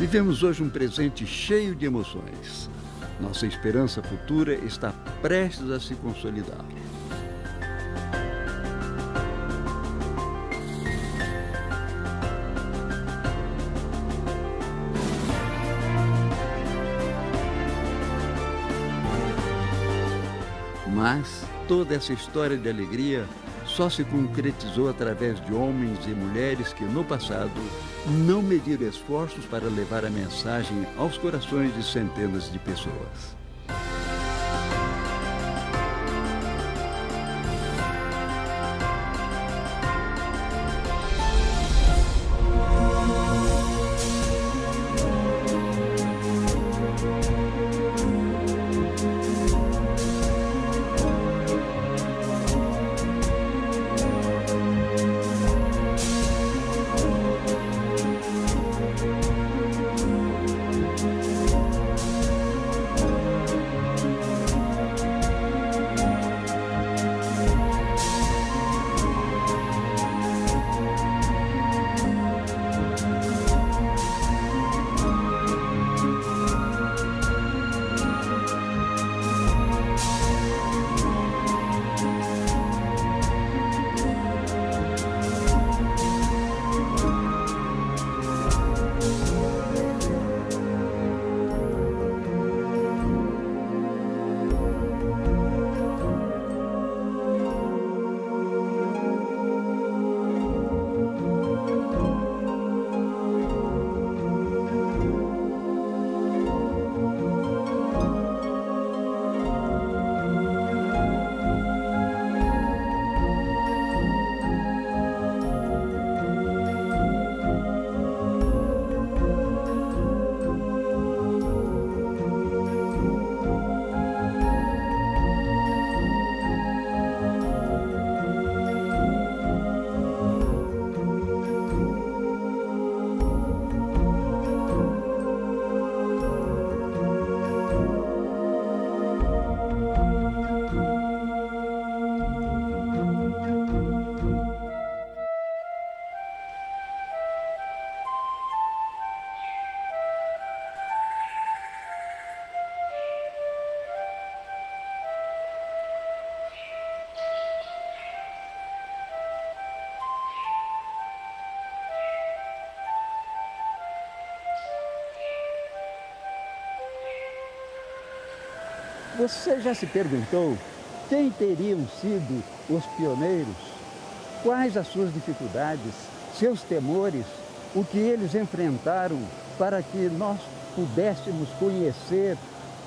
Vivemos hoje um presente cheio de emoções. Nossa esperança futura está prestes a se consolidar. Mas toda essa história de alegria só se concretizou através de homens e mulheres que, no passado, não mediram esforços para levar a mensagem aos corações de centenas de pessoas. Você já se perguntou quem teriam sido os pioneiros? Quais as suas dificuldades, seus temores, o que eles enfrentaram para que nós pudéssemos conhecer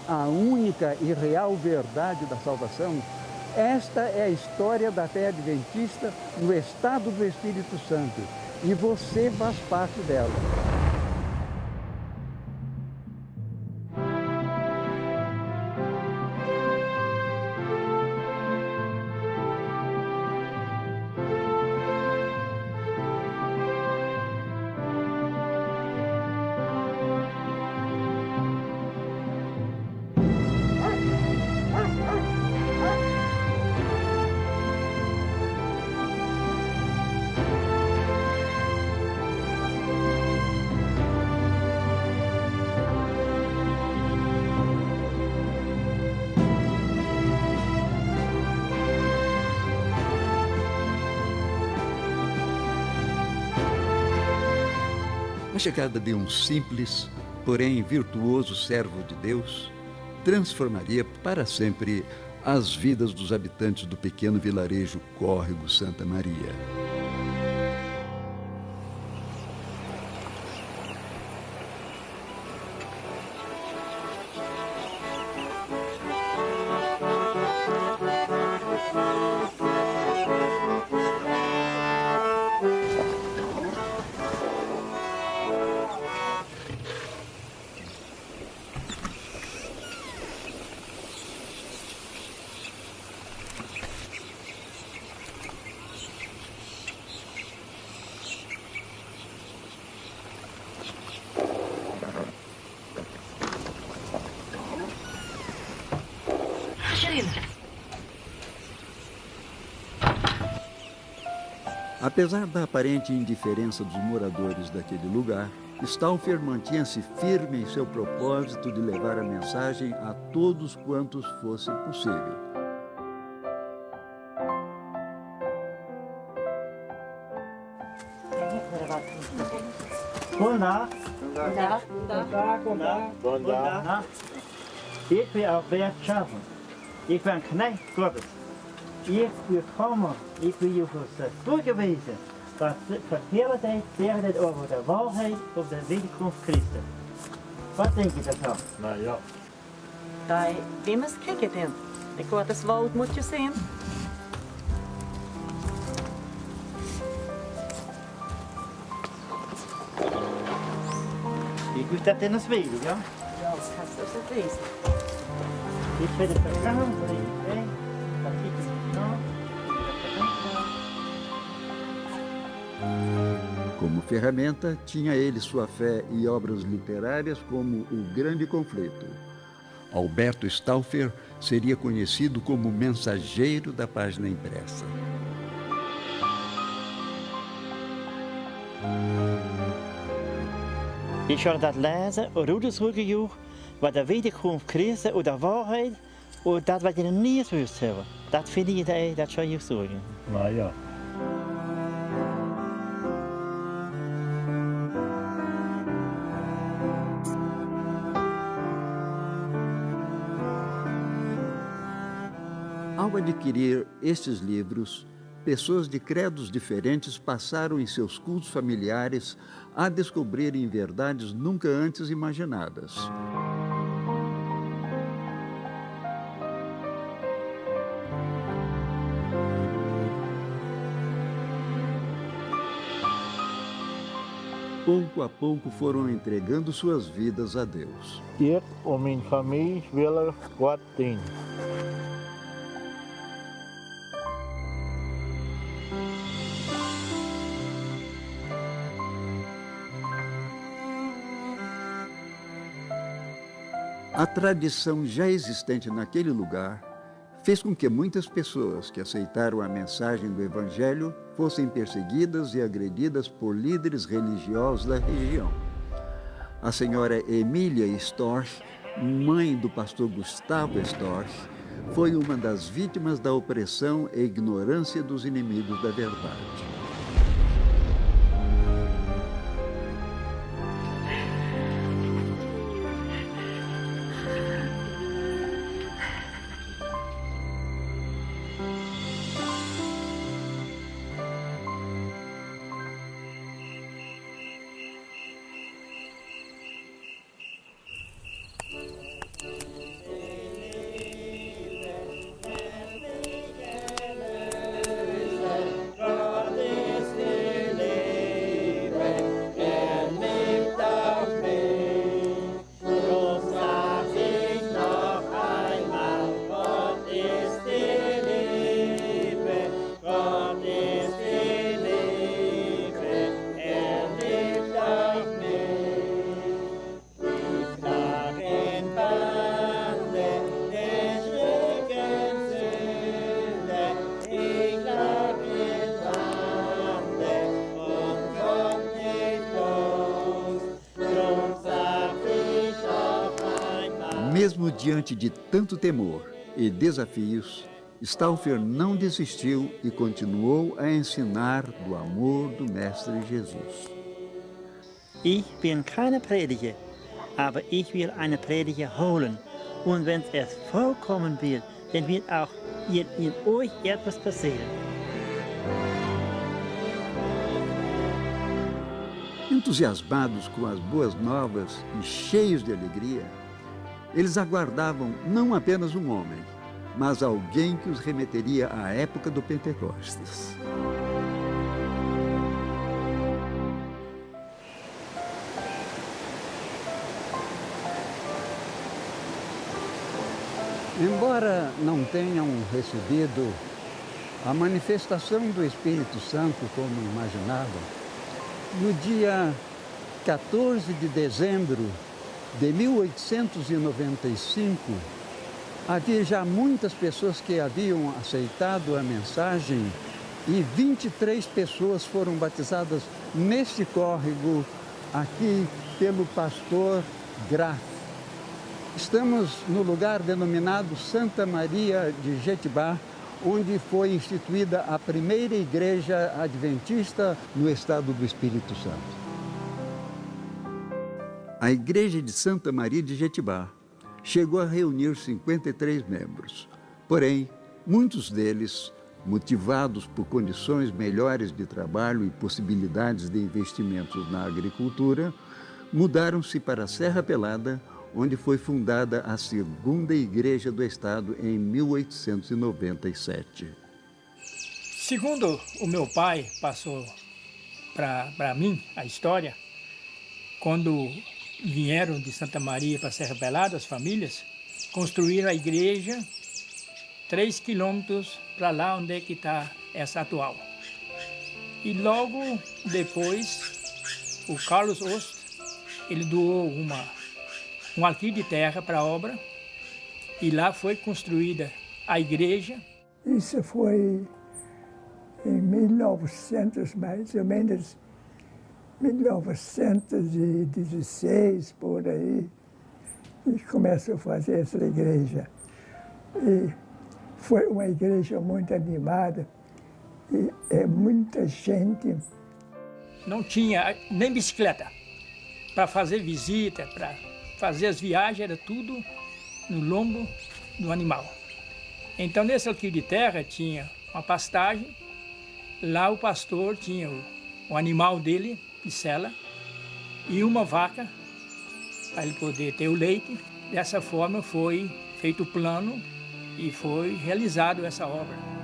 a única e real verdade da salvação? Esta é a história da fé adventista no estado do Espírito Santo e você faz parte dela. A chegada de um simples, porém virtuoso servo de Deus transformaria para sempre as vidas dos habitantes do pequeno vilarejo Córrego Santa Maria. Apesar da aparente indiferença dos moradores daquele lugar, Stauffer mantinha-se firme em seu propósito de levar a mensagem a todos quantos fosse possível. Goddag. Goddag. Ik wil op werk schaffen. Ik ben knecht Gottes. Ik wil komen. Ik wil je toegewezen. Dat vertellen tijd zeggen het over de waarheid op de wederkomst Christus. Wat denk je daarvan? Nou ja. Nej, vi måste kika den. Det går att svalt mot ju sen. Ik wist dat in de Zweden, ja? Ja, kastar sig vis. Ik vind het vergaan voor je, hè? Dat ik het nou. Como ferramenta, tinha ele sua fé e obras literárias como O Grande Conflito. Alberto Stauffer seria conhecido como mensageiro da página impressa. Ik zal dat lezen, hoe doet het zoeken, wat de wederkomst Christus, hoe de waarheid, hoe dat wat je niet wist hebben. Dat vind je, dat zal je zoeken. Nou ja. Ao adquirir estes livros, pessoas de credos diferentes passaram em seus cultos familiares a descobrirem verdades nunca antes imaginadas. Pouco a pouco foram entregando suas vidas a Deus. Ik en mijn familie willen God dienen. A tradição já existente naquele lugar fez com que muitas pessoas que aceitaram a mensagem do Evangelho fossem perseguidas e agredidas por líderes religiosos da região. A senhora Emília Storch, mãe do pastor Gustavo Storch, foi uma das vítimas da opressão e ignorância dos inimigos da verdade. Mesmo diante de tanto temor e desafios, Stauffer não desistiu e continuou a ensinar do amor do Mestre Jesus. Ich bin keine Prediger, aber ich will eine Prediger holen. Und wenn es vollkommen wird, dann wird auch in euch etwas passieren. Entusiasmados com as boas novas e cheios de alegria, eles aguardavam não apenas um homem, mas alguém que os remeteria à época do Pentecostes. Embora não tenham recebido a manifestação do Espírito Santo como imaginavam, no dia 14 de dezembro de 1895, havia já muitas pessoas que haviam aceitado a mensagem e 23 pessoas foram batizadas neste córrego aqui pelo pastor Graf. Estamos no lugar denominado Santa Maria de Jetibá, onde foi instituída a primeira igreja adventista no estado do Espírito Santo. A igreja de Santa Maria de Jetibá chegou a reunir 53 membros. Porém, muitos deles, motivados por condições melhores de trabalho e possibilidades de investimentos na agricultura, mudaram-se para a Serra Pelada, onde foi fundada a segunda igreja do estado em 1897. Segundo o meu pai passou para mim a história, quando vieram de Santa Maria para Serra Pelada, as famílias, construíram a igreja 3 quilômetros para lá onde é que está essa atual. E logo depois, o Carlos Ost, ele doou um alqueire de terra para a obra, e lá foi construída a igreja. Isso foi em 1900, mais ou menos 1916, por aí, e começou a fazer essa igreja. E foi uma igreja muito animada, e muita gente. Não tinha nem bicicleta para fazer visita, para fazer as viagens, era tudo no lombo do animal. Então, nesse alqueire de terra tinha uma pastagem, lá o pastor tinha o animal dele, de sela, e uma vaca, para ele poder ter o leite. Dessa forma foi feito o plano e foi realizado essa obra.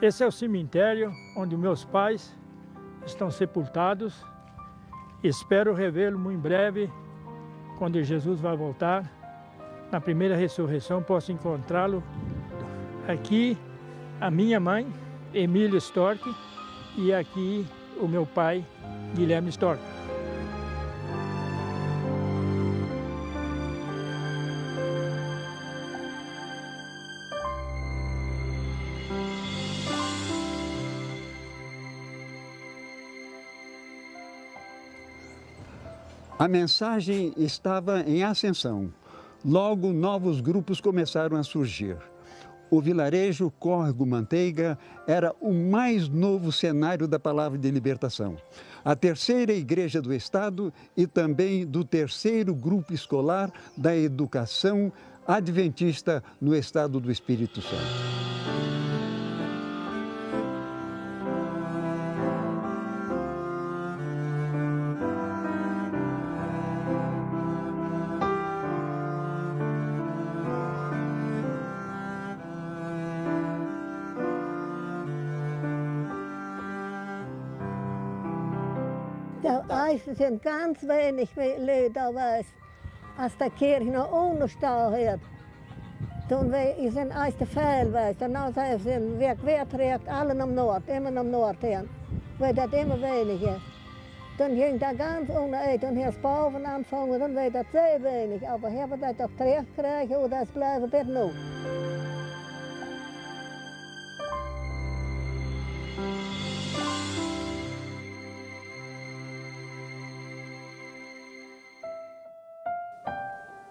Esse é o cemitério onde meus pais estão sepultados. Espero revê-lo muito em breve, quando Jesus vai voltar. Na primeira ressurreição posso encontrá-lo. Aqui a minha mãe, Emília Storck, e aqui o meu pai, Guilherme Storck. A mensagem estava em ascensão. Logo, novos grupos começaram a surgir. O vilarejo Córrego Manteiga era o mais novo cenário da palavra de libertação. A terceira igreja do estado e também do terceiro grupo escolar da educação adventista no estado do Espírito Santo. Es sind ganz wenig Leute da, als der Kirche noch unterstanden hat. Toen is een ijs te veel geweest. En nu zijn ze weer trekt alle naar Noord, immer naar Noord heen. Weil dat immer wenig is. Dan ging dat ganz onder. Toen heeft boven aanvangen, dan weet dat zeer wenig. Maar hebben we dat toch terecht gekregen, hoe dat blijven dit nu.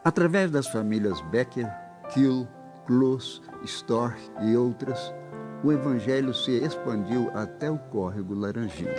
Através das famílias Becker, Kiel, Kloos, Storch e outras, o evangelho se expandiu até o córrego Laranjinha.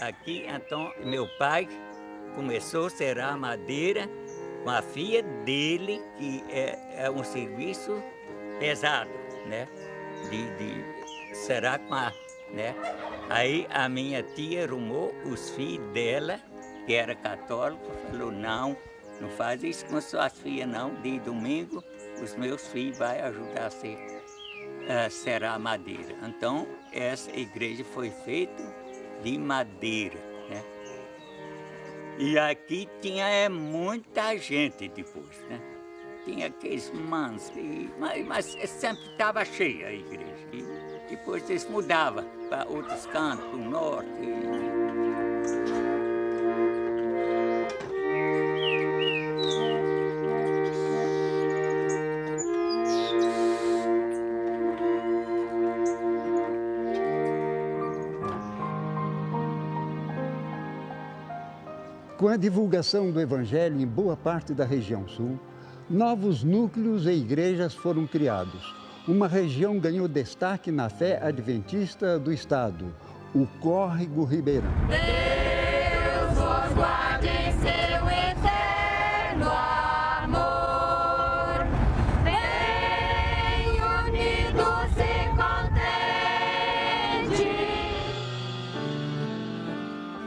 Aqui, então, meu pai começou a serrar madeira com a filha dele, que é um serviço pesado. né? De Seracma, né? Aí a minha tia arrumou os filhos dela, que era católico, falou, não faz isso com suas filhas não, de domingo os meus filhos vão ajudar a serrar madeira. Então essa igreja foi feita de madeira, né? E aqui tinha muita gente depois, né? Tinha aqueles manos, mas sempre estava cheia a igreja. E depois eles mudavam para outros cantos, para o norte. Com a divulgação do Evangelho em boa parte da região sul, novos núcleos e igrejas foram criados. Uma região ganhou destaque na fé adventista do estado, o Córrego Ribeirão. Deus vos guarde em seu eterno amor, bem unidos e contentes.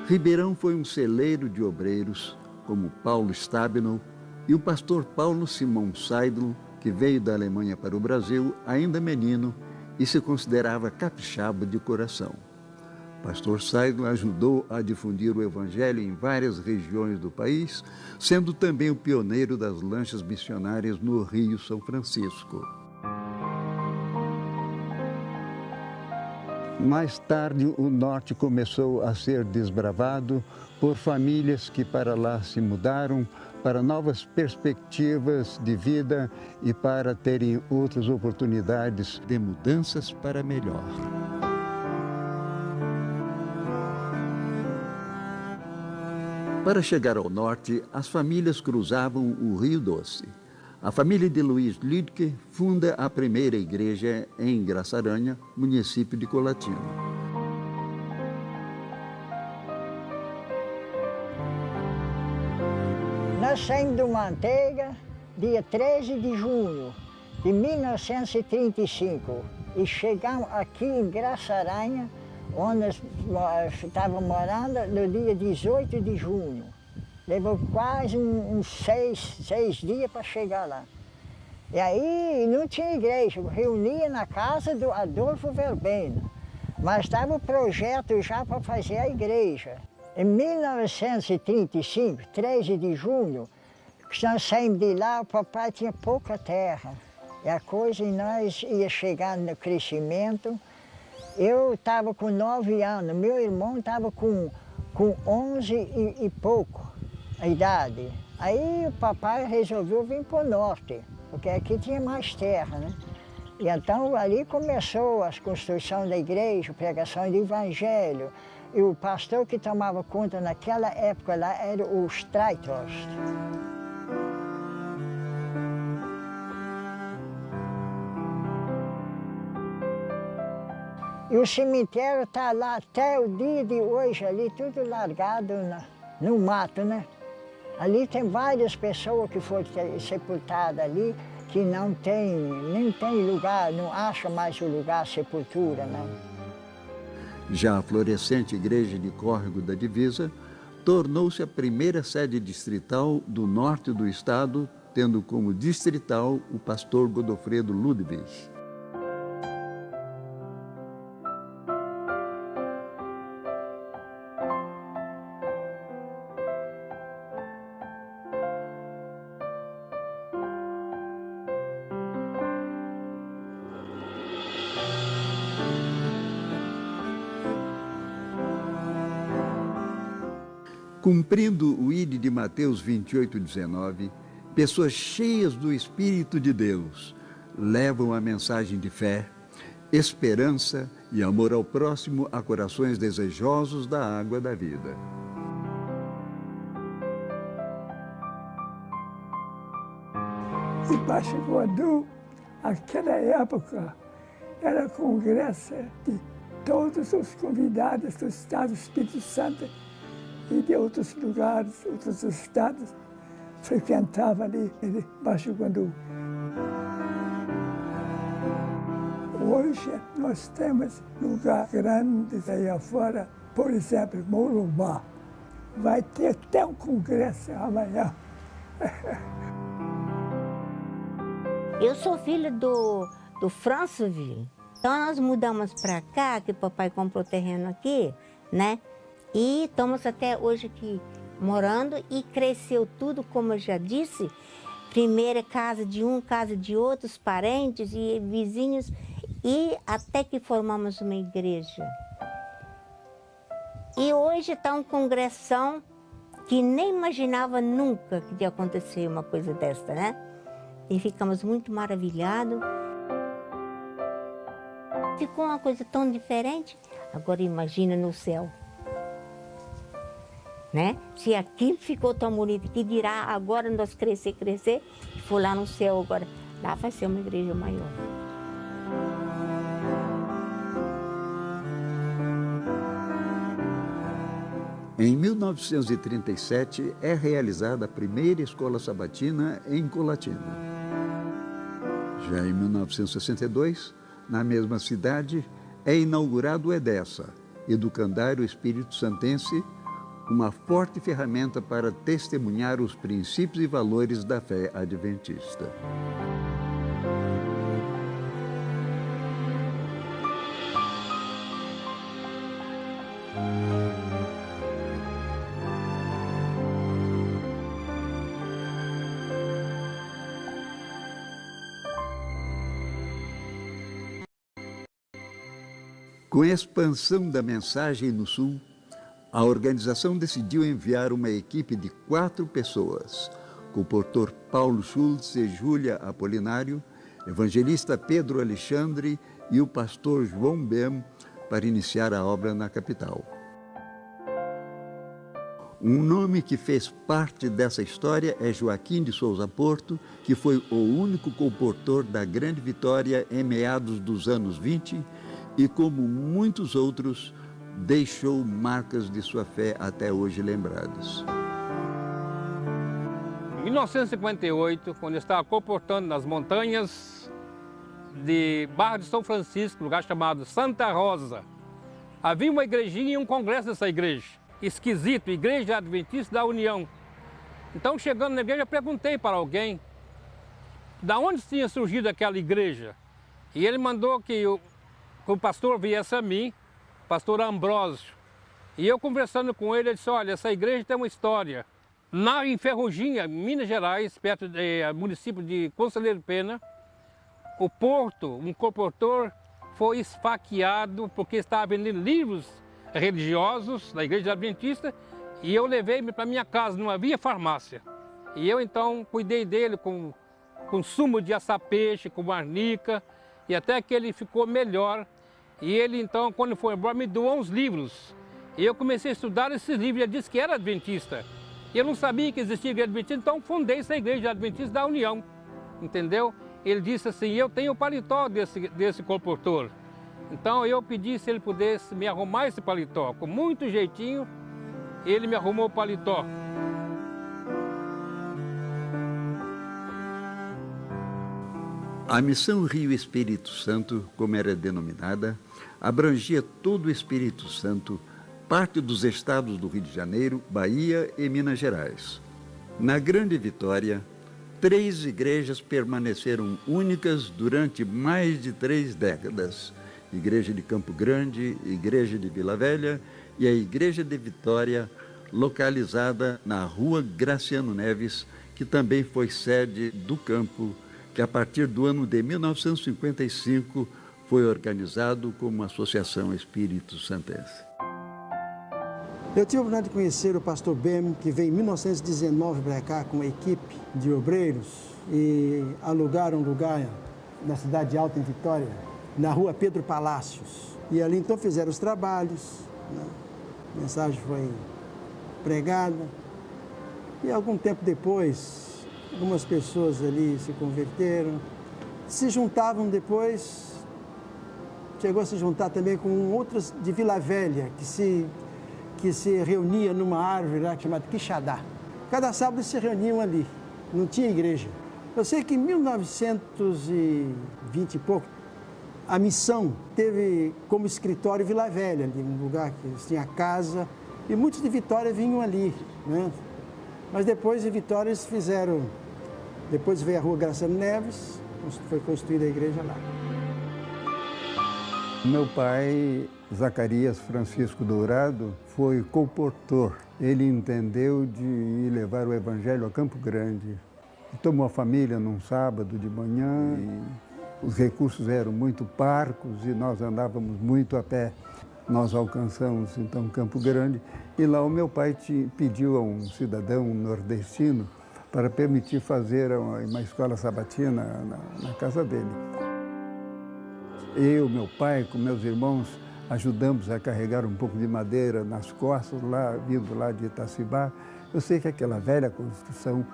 Ribeirão foi um celeiro de obreiros, como Paulo Stabenow e o pastor Paulo Simão Seidel, que veio da Alemanha para o Brasil ainda menino e se considerava capixaba de coração. Pastor Seidel ajudou a difundir o Evangelho em várias regiões do país, sendo também o pioneiro das lanchas missionárias no Rio São Francisco. Mais tarde, o norte começou a ser desbravado por famílias que para lá se mudaram para novas perspectivas de vida e para terem outras oportunidades de mudanças para melhor. Para chegar ao norte, as famílias cruzavam o Rio Doce. A família de Luiz Lidke funda a primeira igreja em Graçaranha, município de Colatina. Nós saímos do Manteiga, dia 13 de junho de 1935, e chegamos aqui em Graçaranha, onde nós estávamos morando, no dia 18 de junho. Levou quase uns seis dias para chegar lá. E aí não tinha igreja, reunia na casa do Adolfo Verbena, mas estava o projeto já para fazer a igreja. Em 1935, 13 de junho, nós saímos de lá, o papai tinha pouca terra. E a coisa, e nós ia chegando no crescimento. Eu estava com 9 anos, meu irmão estava com 11 e pouco a idade. Aí o papai resolveu vir para o norte, porque aqui tinha mais terra, né? E então ali começou a construção da igreja, pregação do evangelho. E o pastor que tomava conta naquela época lá era o Streithorst. E o cemitério está lá até o dia de hoje, ali tudo largado no mato, né? Ali tem várias pessoas que foram sepultadas ali, que nem tem lugar, não acha mais o lugar sepultura, né? Já a florescente igreja de Córrego da Divisa tornou-se a primeira sede distrital do norte do estado, tendo como distrital o pastor Godofredo Ludwig. Cumprindo o ide de Mateus 28:19, pessoas cheias do Espírito de Deus levam a mensagem de fé, esperança e amor ao próximo a corações desejosos da água da vida. E Pachicuandu, naquela época, era congresso de todos os convidados do Estado do Espírito Santo e de outros lugares, outros estados, frequentavam ali em Pachicuandu. Hoje nós temos lugares grandes aí afora, por exemplo, Morubá. Vai ter até um congresso amanhã. Eu sou filha do Franceville. Então nós mudamos para cá, que o papai comprou terreno aqui, né? E estamos até hoje aqui morando e cresceu tudo, como eu já disse. Primeira casa de um, casa de outros, parentes e vizinhos, e até que formamos uma igreja. E hoje está um congressão que nem imaginava nunca que ia acontecer uma coisa desta, né? E ficamos muito maravilhados. Ficou uma coisa tão diferente, agora imagina no céu. Né? Se aqui ficou tão bonito, que dirá agora nós crescer, e for lá no céu agora, lá vai ser uma igreja maior. Em 1937 é realizada a primeira escola sabatina em Colatina. Já em 1962, na mesma cidade, é inaugurado o EDESA, Educandário Espírito Santense, uma forte ferramenta para testemunhar os princípios e valores da fé adventista. Com a expansão da mensagem no Sul, a organização decidiu enviar uma equipe de 4 pessoas, compositor Paulo Schultz e Júlia Apolinário, evangelista Pedro Alexandre e o pastor João Bem, para iniciar a obra na capital. Um nome que fez parte dessa história é Joaquim de Souza Porto, que foi o único compositor da Grande Vitória em meados dos anos 20 e, como muitos outros, deixou marcas de sua fé até hoje lembradas. Em 1958, quando eu estava comportando nas montanhas de Barra de São Francisco, lugar chamado Santa Rosa, havia uma igrejinha e um congresso dessa igreja. Esquisito, Igreja Adventista da União. Então, chegando na igreja, eu perguntei para alguém da onde tinha surgido aquela igreja. E ele mandou que o pastor viesse a mim, pastor Ambrósio. E eu conversando com ele, ele disse, olha, essa igreja tem uma história. Em Ferruginha, Minas Gerais, perto do município de Conselheiro Pena, o Porto, um compositor, foi esfaqueado porque estava vendendo livros religiosos da Igreja Adventista, e eu levei para minha casa, não havia farmácia. E eu então cuidei dele com sumo de assar-peixe, com arnica, e até que ele ficou melhor. E ele então, quando foi embora, me doou uns livros. E eu comecei a estudar esses livros, ele disse que era adventista. Eu não sabia que existia Igreja Adventista, então fundei essa Igreja Adventista da União, entendeu? Ele disse assim, eu tenho o paletó desse compositor. Então eu pedi se ele pudesse me arrumar esse paletó. Com muito jeitinho, ele me arrumou o paletó. A Missão Rio Espírito Santo, como era denominada, abrangia todo o Espírito Santo, parte dos estados do Rio de Janeiro, Bahia e Minas Gerais. Na Grande Vitória, 3 igrejas permaneceram únicas durante mais de 3 décadas. Igreja de Campo Grande, Igreja de Vila Velha e a Igreja de Vitória, localizada na Rua Graciano Neves, que também foi sede do campo, que a partir do ano de 1955 foi organizado como Associação Espírito Santense. Eu tive a oportunidade de conhecer o pastor Bem, que veio em 1919 para cá com uma equipe de obreiros e alugaram um lugar na cidade de Alta, em Vitória, na rua Pedro Palácios. E ali então fizeram os trabalhos, né? A mensagem foi pregada e algum tempo depois, algumas pessoas ali se converteram, se juntavam depois, chegou a se juntar também com outras de Vila Velha, que se reunia numa árvore lá chamada Quixadá. Cada sábado se reuniam ali, não tinha igreja. Eu sei que em 1920 e pouco, A missão teve como escritório Vila Velha, ali, um lugar que tinha casa, e muitos de Vitória vinham ali, né? Mas depois de Vitória eles fizeram, depois veio a rua Graça Neves, foi construída a igreja lá. Meu pai, Zacarias Francisco Dourado, foi comportor. Ele entendeu de ir levar o evangelho a Campo Grande. Tomou a família num sábado de manhã e os recursos eram muito parcos e nós andávamos muito a pé. Nós alcançamos então Campo Grande e lá o meu pai pediu a um cidadão nordestino para permitir fazer uma escola sabatina na casa dele. Eu, meu pai, com meus irmãos, ajudamos a carregar um pouco de madeira nas costas, vindo lá de Itacibá. Eu sei que aquela velha construção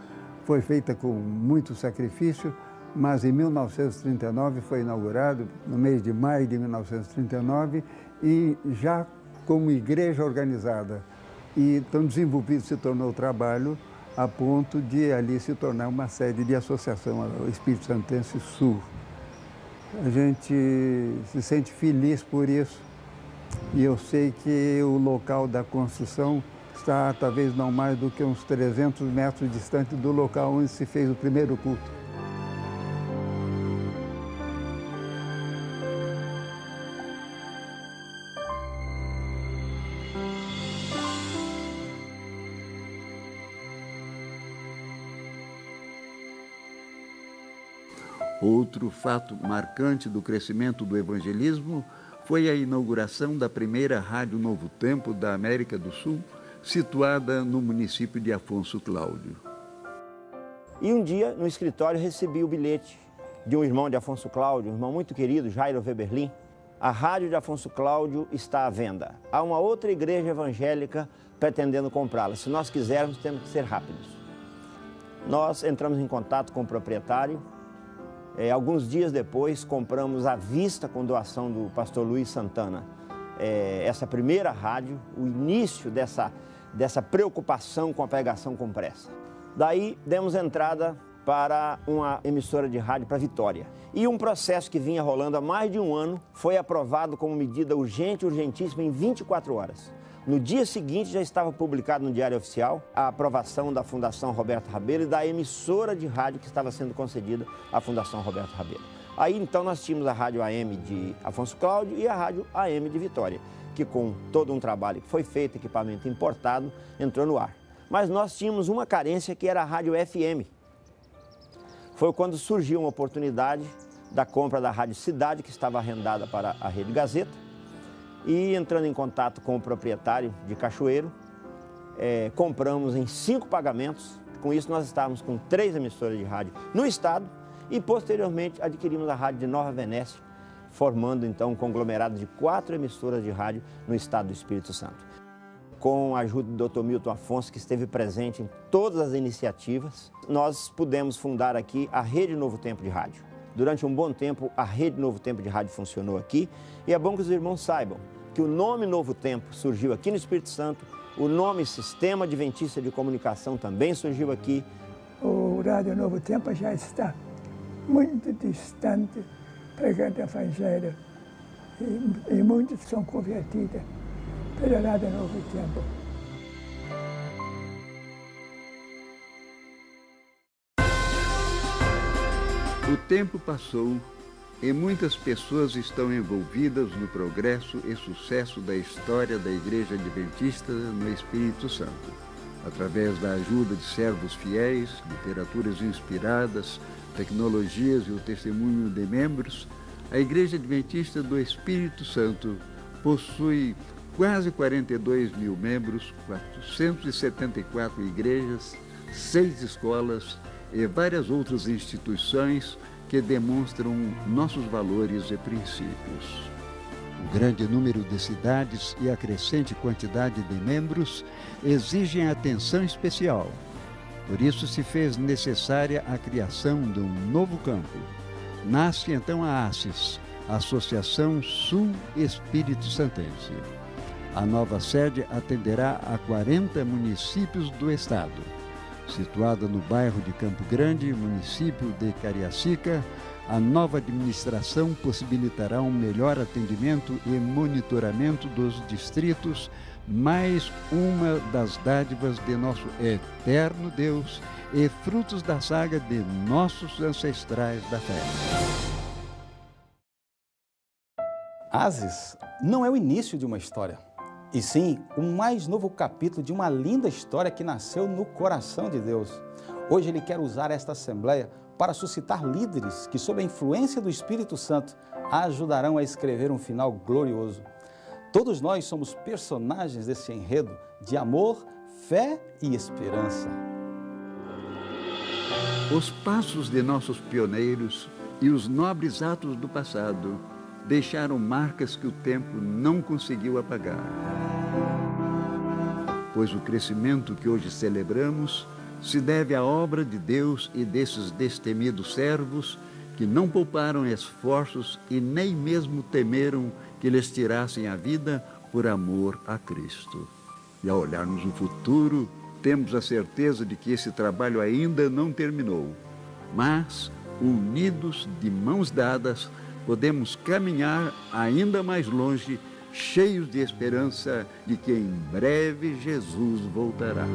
foi feita com muito sacrifício, mas em 1939 foi inaugurado, no mês de maio de 1939, e já como igreja organizada. E tão desenvolvido se tornou o trabalho a ponto de ali se tornar uma sede de associação ao Espírito Santense Sul. A gente se sente feliz por isso e eu sei que o local da construção está talvez não mais do que uns 300 metros distante do local onde se fez o primeiro culto. Outro fato marcante do crescimento do evangelismo foi a inauguração da primeira Rádio Novo Tempo da América do Sul, situada no município de Afonso Cláudio. E um dia, no escritório, recebi o bilhete de um irmão de Afonso Cláudio, um irmão muito querido, Jairo Weberlin. A rádio de Afonso Cláudio está à venda. Há uma outra igreja evangélica pretendendo comprá-la. Se nós quisermos, temos que ser rápidos. Nós entramos em contato com o proprietário. Alguns dias depois, compramos à vista, com doação do pastor Luiz Santana, essa primeira rádio, o início dessa preocupação com a pregação com pressa. Daí, demos entrada para uma emissora de rádio para Vitória. E um processo que vinha rolando há mais de um ano foi aprovado como medida urgente, urgentíssima, em 24 horas. No dia seguinte, já estava publicado no Diário Oficial a aprovação da Fundação Roberto Rabelo e da emissora de rádio que estava sendo concedida à Fundação Roberto Rabelo. Aí, então, nós tínhamos a Rádio AM de Afonso Cláudio e a Rádio AM de Vitória, que com todo um trabalho que foi feito, equipamento importado, entrou no ar. Mas nós tínhamos uma carência que era a Rádio FM. Foi quando surgiu uma oportunidade da compra da Rádio Cidade, que estava arrendada para a Rede Gazeta, e entrando em contato com o proprietário de Cachoeiro, compramos em 5 pagamentos. Com isso nós estávamos com 3 emissoras de rádio no estado e posteriormente adquirimos a rádio de Nova Venécia, formando então um conglomerado de 4 emissoras de rádio no estado do Espírito Santo. Com a ajuda do Dr. Milton Afonso, que esteve presente em todas as iniciativas, nós pudemos fundar aqui a Rede Novo Tempo de Rádio. Durante um bom tempo, a Rede Novo Tempo de Rádio funcionou aqui e é bom que os irmãos saibam que o nome Novo Tempo surgiu aqui no Espírito Santo, o nome Sistema Adventista de Comunicação também surgiu aqui. O Rádio Novo Tempo já está muito distante, pregando o Evangelho, e muitos são convertidos pelo Rádio Novo Tempo. O tempo passou e muitas pessoas estão envolvidas no progresso e sucesso da história da Igreja Adventista no Espírito Santo. Através da ajuda de servos fiéis, literaturas inspiradas, tecnologias e o testemunho de membros, a Igreja Adventista do Espírito Santo possui quase 42 mil membros, 474 igrejas, 6 escolas e várias outras instituições que demonstram nossos valores e princípios. O grande número de cidades e a crescente quantidade de membros exigem atenção especial. Por isso se fez necessária a criação de um novo campo. Nasce então a ASSIS, Associação Sul Espírito Santense. A nova sede atenderá a 40 municípios do estado. Situada no bairro de Campo Grande, município de Cariacica, A nova administração possibilitará um melhor atendimento e monitoramento dos distritos, mais uma das dádivas de nosso eterno Deus e frutos da saga de nossos ancestrais da fé. Ases não é o início de uma história, e sim o mais novo capítulo de uma linda história que nasceu no coração de Deus. Hoje Ele quer usar esta Assembleia para suscitar líderes que, sob a influência do Espírito Santo, ajudarão a escrever um final glorioso. Todos nós somos personagens desse enredo de amor, fé e esperança. Os passos de nossos pioneiros e os nobres atos do passado deixaram marcas que o tempo não conseguiu apagar. Pois o crescimento que hoje celebramos se deve à obra de Deus e desses destemidos servos que não pouparam esforços e nem mesmo temeram que lhes tirassem a vida por amor a Cristo. E ao olharmos no futuro, temos a certeza de que esse trabalho ainda não terminou, mas, unidos de mãos dadas, podemos caminhar ainda mais longe, cheios de esperança de que em breve Jesus voltará.